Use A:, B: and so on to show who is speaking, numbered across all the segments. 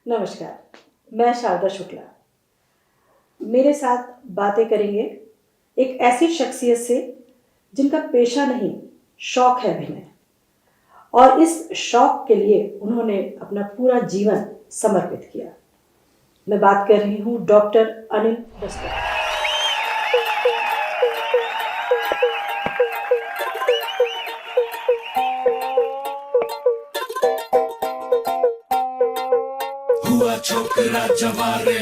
A: नमस्कार, मैं शारदा शुक्ला। मेरे साथ बातें करेंगे एक ऐसी शख्सियत से जिनका पेशा नहीं, शौक है अभिनय, और इस शौक के लिए उन्होंने अपना पूरा जीवन समर्पित किया। मैं बात कर रही हूँ डॉक्टर अनिल रस्तोगी।
B: हुआ छोकरा जवारे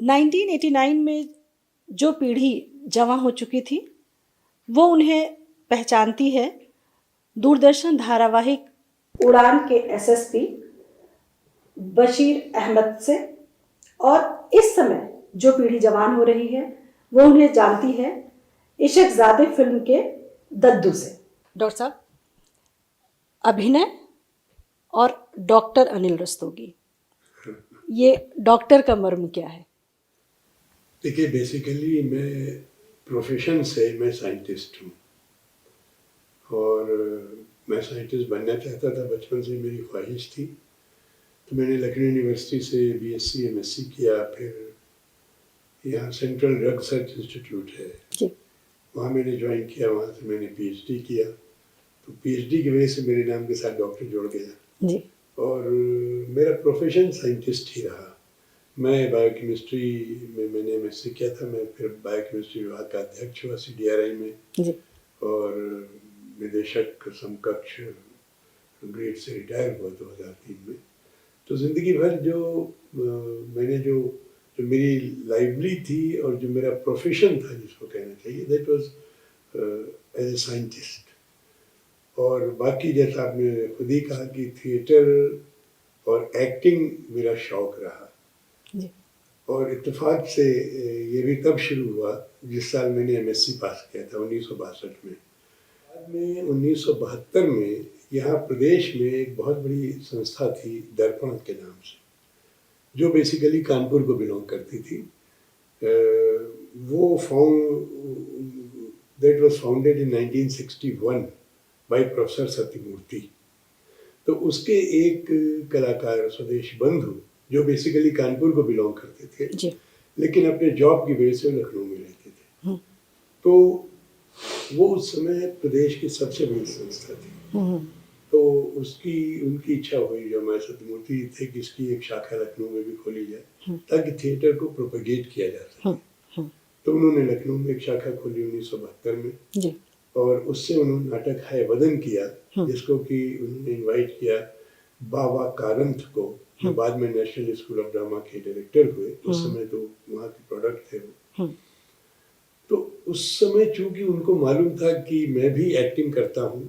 A: 1989 में जो पीढ़ी जवां हो चुकी थी वो उन्हें पहचानती है दूरदर्शन धारावाहिक उड़ान के एसएसपी बशीर अहमद से, और इस समय जो पीढ़ी जवान हो रही है वो उन्हें जानती है इशकजादे फिल्म के दद्दू से। डॉक्टर साहब, अभिनय और डॉक्टर अनिल रस्तोगी, ये डॉक्टर का मर्म क्या है?
C: देखिए, बेसिकली मैं प्रोफेशन से मैं साइंटिस्ट हूँ और मैं साइंटिस्ट बनना चाहता था। बचपन से मेरी ख्वाहिश थी, तो मैंने लखनऊ यूनिवर्सिटी से बीएससी एमएससी किया। फिर यहाँ सेंट्रल ड्रग रिसर्च इंस्टीट्यूट है
A: जी,
C: वहाँ मैंने ज्वाइन किया। वहाँ से मैंने पीएचडी किया, तो पीएचडी की वजह से मेरे नाम के साथ डॉक्टर जुड़ गया
A: जी।
C: और मेरा प्रोफेशन साइंटिस्ट ही रहा। मैं बायोकेमिस्ट्री में मैंने एमएससी किया था। मैं फिर बायोकेमिस्ट्री विभाग का अध्यक्ष हुआ सीडीआरआई में
A: जी।
C: और निदेशक समकक्ष ग्रेड से रिटायर हुआ 2003 में। तो ज़िंदगी भर जो मैंने जो मेरी लाइवली थी और जो मेरा प्रोफेशन था जिसको कहना चाहिए, that was as a scientist. और बाकी जैसा आपने खुद ही कहा कि थिएटर और एक्टिंग मेरा शौक रहा
A: जी। और
C: इत्तेफाक से ये भी तब शुरू हुआ जिस साल मैंने एमएससी पास किया था 1962 में। बाद में 1972 में यहाँ प्रदेश में एक बहुत बड़ी संस्था थी दर्पण के नाम से, जो बेसिकली कानपुर को बिलोंग करती थी। वो that was founded in 1961 by professor Sathyamurthy. तो उसके एक कलाकार स्वदेश बंधु जो बेसिकली कानपुर को बिलोंग करते थे
A: जी।
C: लेकिन अपने जॉब की वजह से लखनऊ में रहते थे, तो वो उस समय प्रदेश की सबसे बड़ी संस्था थी। तो उनकी इच्छा हुई जो हमारे सत्यमूर्ति थे कि इसकी एक शाखा लखनऊ में भी खोली जाए ताकि थिएटर को प्रोपेगेट किया जा सके। तो उन्होंने लखनऊ में एक शाखा खोली 1972 में
A: जी।
C: और उससे उन्होंने नाटक है वदन किया, जिसको कि उन्होंने इनवाइट किया बाबा कारंथ को, जो बाद में नेशनल स्कूल ऑफ ड्रामा के डायरेक्टर हुए। उस समय तो वहाँ के प्रोडक्ट थे वो। तो उस समय चूंकि उनको मालूम था कि मैं भी एक्टिंग करता हूँ,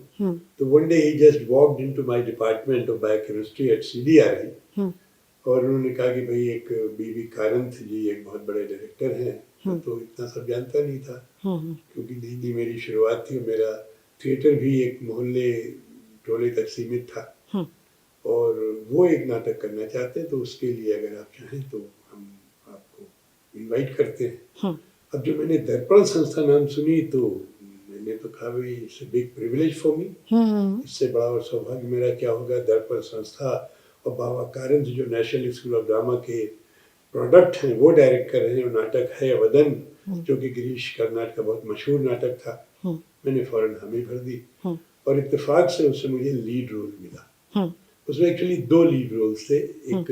C: तो वन डे ही just walked into my department of biochemistry at CDRI और उन्होंने कहा कि भाई एक बीबी कारंथ जी एक बहुत बड़े डायरेक्टर हैं। तो इतना सब जानता नहीं था क्योंकि नई मेरी शुरुआत थी। मेरा थिएटर भी एक मोहल्ले टोले तक सीमित था और वो एक नाटक करना चाहते हैं, तो उसके लिए अगर आप चाहें तो हम आपको इनवाइट करते हैं। अब जो मैंने दर्पण संस्था नाम सुनी तो मैंने तो कहा भाई it's a big privilege for me, इससे बड़ा और सौभाग्य मेरा क्या होगा। दर्पण संस्था और बाबा कारंथ जो नेशनल स्कूल ऑफ ड्रामा के प्रोडक्ट हैं वो डायरेक्ट कर रहे हैं। और नाटक है वदन जो कि गिरीश कर्नाड का बहुत मशहूर नाटक था। मैंने फौरन हामी भर दी और इत्तेफाक से उससे मुझे लीड रोल मिला। उसमें एक्चुअली 2 लीड रोल्स थे, एक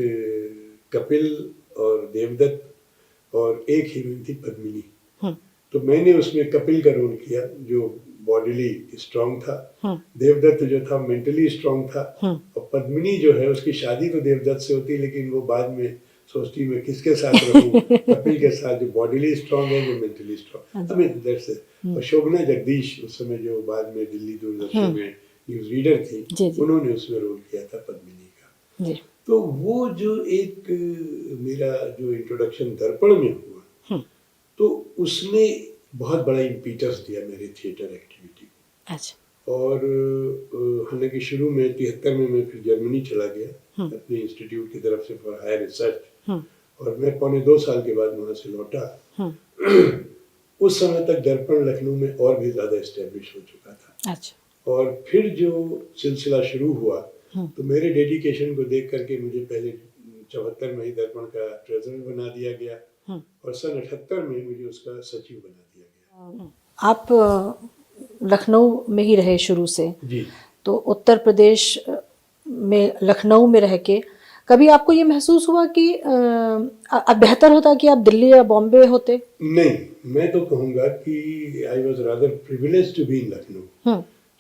C: कपिल और देवदत्त और एक हीरोइन थी पद्मिनी। तो मैंने उसमें कपिल का रोल किया जो बॉडीली स्ट्रांग था, देवदत्त जो था मेंटली स्ट्रांग था, और पद्मिनी जो है उसकी शादी तो देवदत्त से होती लेकिन वो बाद में सोचती मैं किसके साथ रहूं कपिल के साथ जो बॉडीली स्ट्रांग है जो mentally strong. I mean that's it. और शोभना जगदीश उस समय जो बाद में दिल्ली दूरदर्शन में न्यूज रीडर थी, उन्होंने उसमें रोल किया था पद्मिनी का। तो वो जो एक मेरा जो इंट्रोडक्शन दर्पण में हुआ तो उसने बहुत बड़ा इम्पीटस दिया मेरे थिएटर एक्टिविटी को। अच्छा। और हालांकि शुरू में 73 में मैं फिर जर्मनी चला गया अपने इंस्टीट्यूट की तरफ से फॉर हायर रिसर्च, और मैं 2.25 साल के बाद वहाँ से लौटा। उस समय तक दर्पण लखनऊ में और भी ज़्यादा एस्टेब्लिश हो चुका था।
A: अच्छा।
C: और फिर जो सिलसिला शुरू हुआ तो मेरे डेडिकेशन को देख करके मुझे पहले 74 में ही दर्पण का ट्रेजरर बना दिया गया और सन 78 में मुझे उसका सचिव बना दिया गया।
A: आप लखनऊ में ही रहे शुरू से
C: जी।
A: तो उत्तर प्रदेश में लखनऊ में रह के कभी आपको ये महसूस हुआ कि अब बेहतर होता कि आप दिल्ली या बॉम्बे होते?
C: नहीं, मैं तो कहूँगा कि I was rather privilege to be in Lucknow,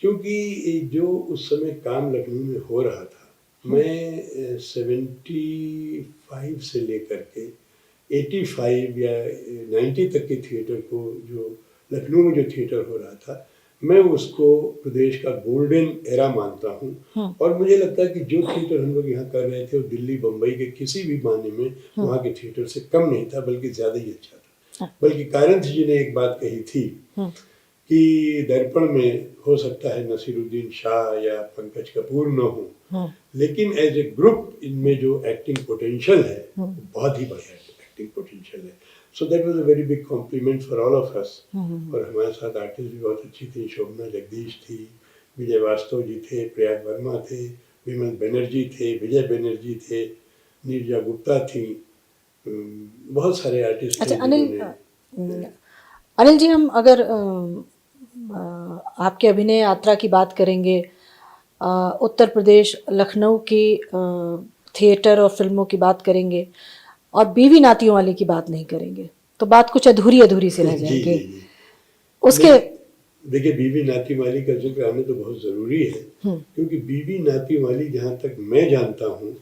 C: क्योंकि जो उस समय काम लखनऊ में हो रहा था, मैं 75 से लेकर के 85 या 90 तक के थिएटर को, जो लखनऊ में जो थिएटर हो रहा था, मैं उसको प्रदेश का गोल्डन एरा मानता हूँ। और मुझे लगता है कि जो थिएटर हम लोग यहाँ कर रहे थे वो दिल्ली बम्बई के किसी भी मायने में वहाँ के थिएटर से कम नहीं था, बल्कि ज़्यादा ही अच्छा था। बल्कि कारंथ जी ने एक बात कही थी कि दर्पण में हो सकता है नसीरुद्दीन शाह या पंकज कपूर न हो, लेकिन एज ए ग्रुप इनमें जो एक्टिंग पोटेंशियल है बहुत ही बढ़िया एक्टिंग पोटेंशियल है। So that was a very big complement for all of us. और हमारे साथ आर्टिस्ट भी बहुत अच्छी थी, शोभना जगदीश थी, विजय वास्तव जी थे, प्रयाग वर्मा थे, विमल बनर्जी थे, विजय बनर्जी थे, नीरजा गुप्ता थी, बहुत सारे आर्टिस्ट।
A: अच्छा अनिल जी, हम अगर आपके अभिनय यात्रा की बात करेंगे, उत्तर प्रदेश लखनऊ की थिएटर और फिल्मों की बात करेंगे और बीवी नातियों वाली की बात नहीं करेंगे तो बात कुछ अधूरी से रह जाएगी। उसके
C: देखिए, बीवी नाती वाली का जिक्र आने तो बहुत जरूरी है, क्योंकि बीवी नाती वाली जहाँ तक मैं जानता हूँ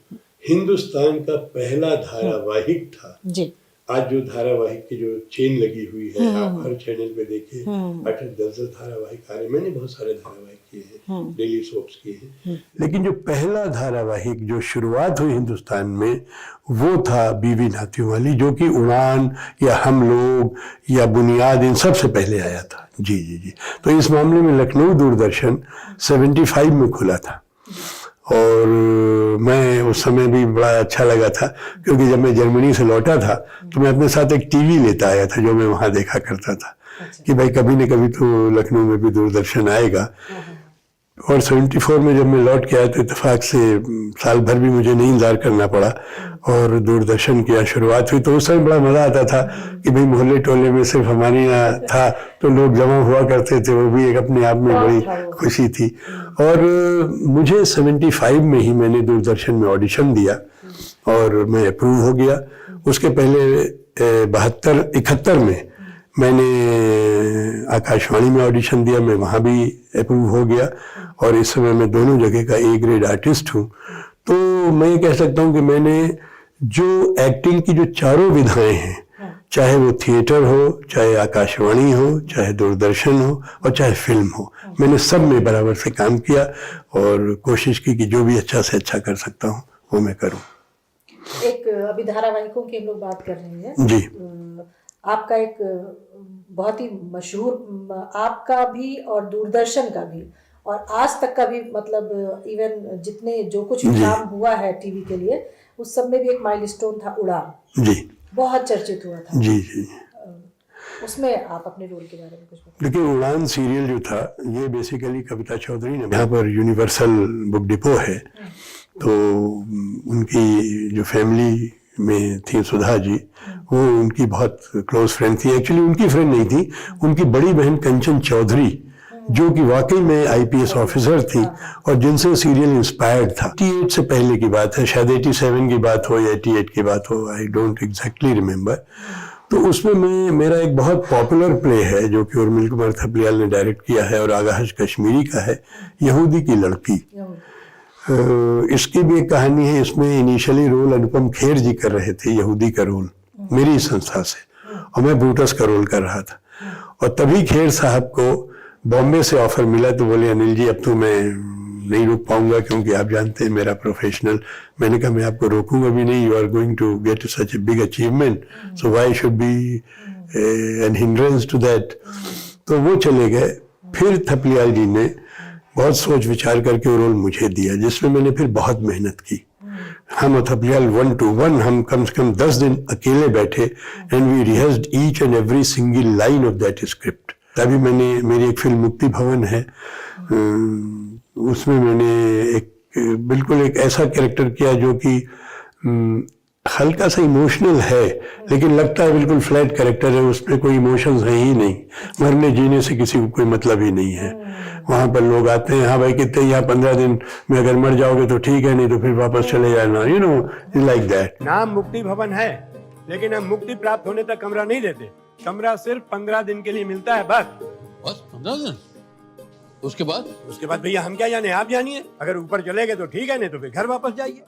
C: हिंदुस्तान का पहला धारावाहिक था जी। आज जो धारावाहिक की जो चेन लगी हुई है, आप हर चैनल पे देखिए 8-10 धारावाहिक आ रहे। मैंने बहुत सारे धारावाहिक किए हैं, डेली सोप्स किए हैं, लेकिन जो पहला धारावाहिक जो शुरुआत हुई हिंदुस्तान में वो था बीवी नातियों वाली, जो कि उड़ान या हम लोग या बुनियाद इन सबसे पहले आया था। जी जी जी। तो इस मामले में लखनऊ दूरदर्शन 75 में खुला था और मैं उस समय भी बड़ा अच्छा लगा था, क्योंकि जब मैं जर्मनी से लौटा था तो मैं अपने साथ एक टीवी लेता आया था जो मैं वहाँ देखा करता था। अच्छा। कि भाई कभी न कभी तो लखनऊ में भी दूरदर्शन आएगा। और 74 में जब मैं लौट के आया तो इत्तेफाक से साल भर भी मुझे नहीं इंतजार करना पड़ा और दूरदर्शन की शुरुआत हुई। तो उस समय बड़ा मज़ा आता था कि भाई मोहल्ले टोले में सिर्फ हमारे यहाँ था तो लोग जमा हुआ करते थे, वो भी एक अपने आप में बड़ी खुशी थी। और मुझे 75 में ही मैंने दूरदर्शन में ऑडिशन दिया और मैं अप्रूव हो गया। उसके पहले 72-71 में मैंने आकाशवाणी में ऑडिशन दिया, मैं वहाँ भी अप्रूव हो गया और इस समय मैं दोनों जगह का ए ग्रेड आर्टिस्ट हूँ। तो मैं ये कह सकता हूँ कि मैंने जो एक्टिंग की जो चारों विधाएं हैं, चाहे वो थिएटर हो, चाहे आकाशवाणी हो, चाहे दूरदर्शन हो और चाहे फिल्म हो, मैंने सब में बराबर से काम किया और कोशिश की कि जो भी अच्छा से अच्छा कर सकता हूँ वो मैं करूँ।
A: एक अभी धारावाहिकों की हम लोग बात कर रहे हैं
C: जी।
A: आपका एक बहुत ही मशहूर, आपका भी और दूरदर्शन का भी और आज तक का भी, मतलब इवन जितने जो कुछ भी काम हुआ है टीवी के लिए, उस सब में भी एक माइलस्टोन था उड़ान।
C: जी। बहुत
A: चर्चित हुआ था।
C: जी जी।
A: उसमें आप अपने रोल के बारे में कुछ बताइए।
C: देखिए, उड़ान सीरियल जो था ये बेसिकली कविता चौधरी ने, यहाँ पर यूनिवर्सल बुक डिपो है तो उनकी जो फैमिली में थी सुधा जी, वो उनकी बहुत क्लोज फ्रेंड थी। एक्चुअली उनकी फ्रेंड नहीं थी, उनकी बड़ी बहन कंचन चौधरी, जो कि वाकई में आईपीएस ऑफिसर थी और जिनसे सीरियल इंस्पायर्ड था। 88 से पहले की बात है, शायद 87 की बात हो या 88 की बात हो, आई डोंट एग्जैक्टली रिमेम्बर। तो उसमें मेरा एक बहुत पॉपुलर प्ले है जो कि उर्मिल कुमार थपलियाल ने डायरेक्ट किया है और आगाश कश्मीरी का है, यहूदी की लड़की। इसकी भी एक कहानी है। इसमें इनिशियली रोल अनुपम खेर जी कर रहे थे, यहूदी का रोल मेरी संस्था से, और मैं ब्रूटस का रोल कर रहा था। और तभी खेर साहब को बॉम्बे से ऑफर मिला तो बोले अनिल जी अब तो मैं नहीं रुक पाऊंगा क्योंकि आप जानते हैं मेरा प्रोफेशनल। मैंने कहा मैं आपको रोकूंगा भी नहीं, you are going to get such a big achievement, so why should be an hindrance to that. तो वो चले गए। फिर थपलियाल जी ने बहुत सोच विचार करके वो रोल मुझे दिया, जिसमें मैंने फिर बहुत मेहनत की। हम और थपलियाल 1 to 1 हम कम से कम 10 दिन अकेले बैठे and we rehearsed each and every single line of that script. तभी मेरी एक फिल्म मुक्ति भवन है, उसमें मैंने बिल्कुल एक ऐसा कैरेक्टर किया जो कि हल्का सा इमोशनल है, लेकिन लगता है बिल्कुल फ्लैट कैरेक्टर है, उसमें कोई इमोशंस है ही नहीं। मरने जीने से किसी को कोई मतलब ही नहीं है। वहाँ पर लोग आते हैं, हाँ भाई कितने यहाँ 15 दिन में अगर मर जाओगे तो ठीक है, नहीं तो फिर वापस चले जाना, यू नो, लाइक दैट।
D: नाम मुक्ति भवन है, लेकिन हम मुक्ति प्राप्त होने तक कमरा नहीं देते। कमरा सिर्फ 15 दिन के लिए मिलता है बस
B: 15 दिन? उसके बाद
D: भैया हम क्या जाने, आप जानिए। अगर ऊपर चले गए तो ठीक है, नहीं तो फिर घर वापस जाइए।